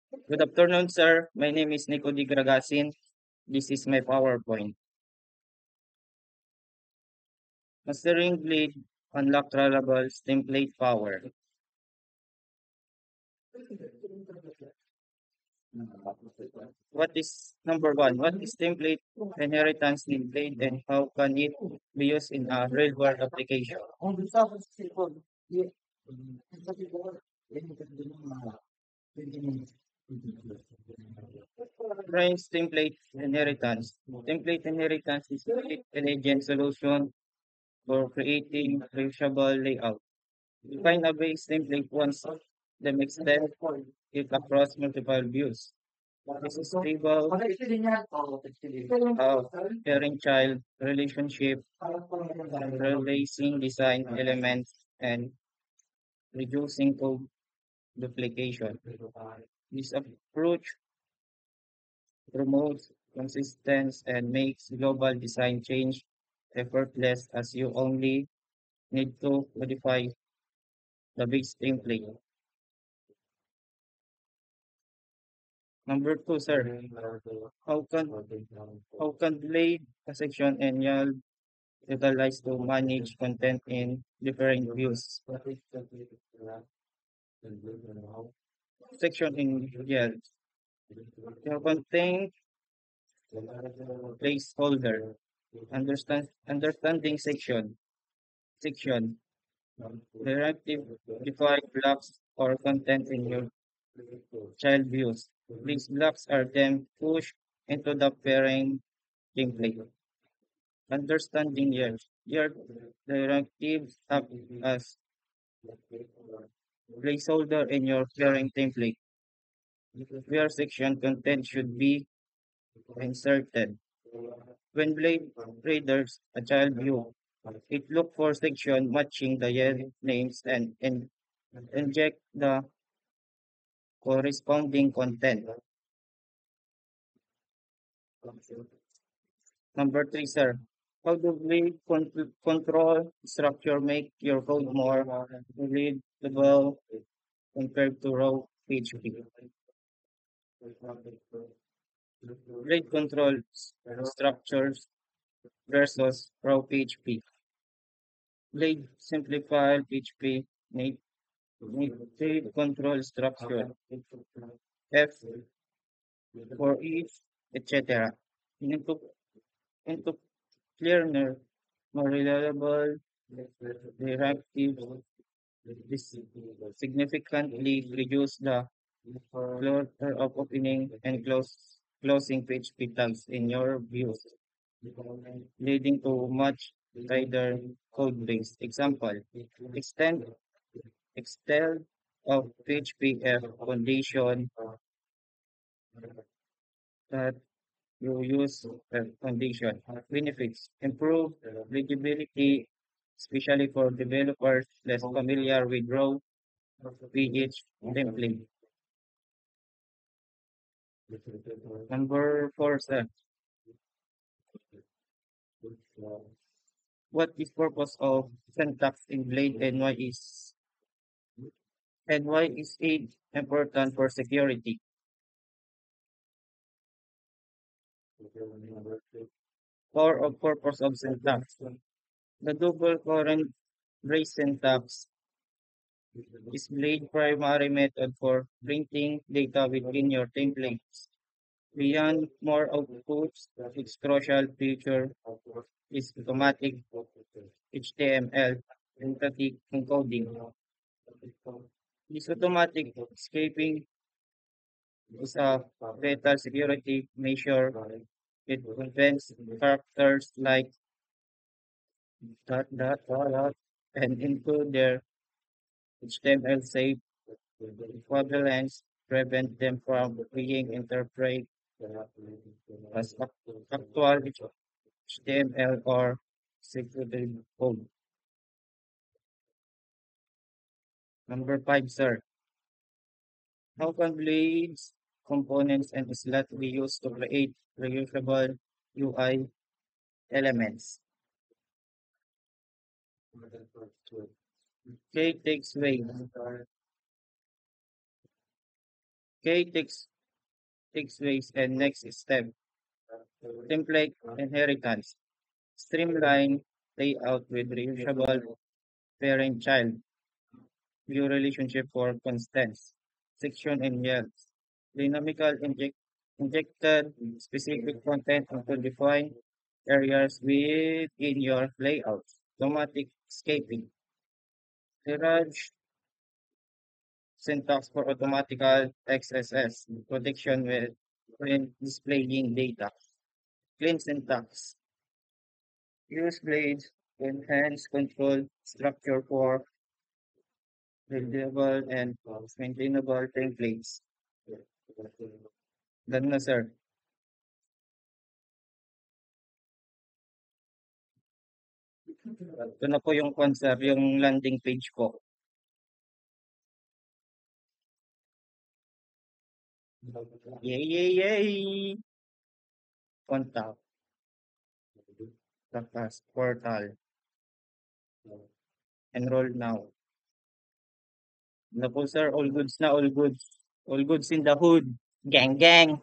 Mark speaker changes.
Speaker 1: Good afternoon, sir. My name is Nico D. Gragasin. This is my PowerPoint. Mastering blade unlock Tralables template power. What is number one? What is template inheritance in blade and how can it be used in a real world application? Brain's template inheritance. Template inheritance is a elegant solution for creating reusable layout. Define a base template once them extend it across multiple views. This is stable parent-child relationship, releasing design elements, and reducing code duplication. This approach promotes consistency and makes global design change effortless as you only need to modify the base template. Number two, sir, how can how can blade a section and YAL utilize to manage content in different views? Section in YAL. Your content placeholder. Understanding section. Directive define blocks or content in your child views. These blocks are then pushed into the parent template. Understanding your directives act as placeholder in your parent template. Where section content should be inserted. When blade readers a child view, it look for section matching the year names and inject the corresponding content. Number three, sir. How do we control structure make your code more readable compared to raw PHP? Read control structures versus raw PHP. Read simplified PHP need control structure. F for each, etc. Into into clearer, more reliable directives. This significantly reduce the clutter of opening and closing PHP tags in your views, leading to much tighter code base. Example, extend extend of PHP condition that you use condition. Benefits, improve readability, especially for developers less familiar with raw PH template. Number four, sir. What is purpose of syntax in Blade and why is it important for security? Core of purpose of syntax. The double current brace syntax is Blade primary method for printing data within your templates. Beyond more outputs, its crucial feature is automatic HTML entity encoding. This automatic escaping is a vital security measure. It prevents characters like dot, and include their HTML safe equivalents, prevent them from being interpreted as actual HTML or security code. Number five, sir. How can blades, components, and slots be used to create reusable UI elements? K takes way. Okay, takes ways and next step. Template inheritance. Streamline layout with reusable parent-child view relationship for constants. Section and yields. Dynamical injected specific content into defined areas within your layouts. Automatic escaping. Garage syntax for automatical XSS protection when displaying data. Clean syntax. Use blades to enhance control structure for readable and maintainable templates. Ganun na, sir. Ito na po yung sir, yung landing page po. Yay, yay, yay! Contact, takas, portal, enroll now. Na po, sir, all goods na, all goods. All goods in the hood. Gang, gang.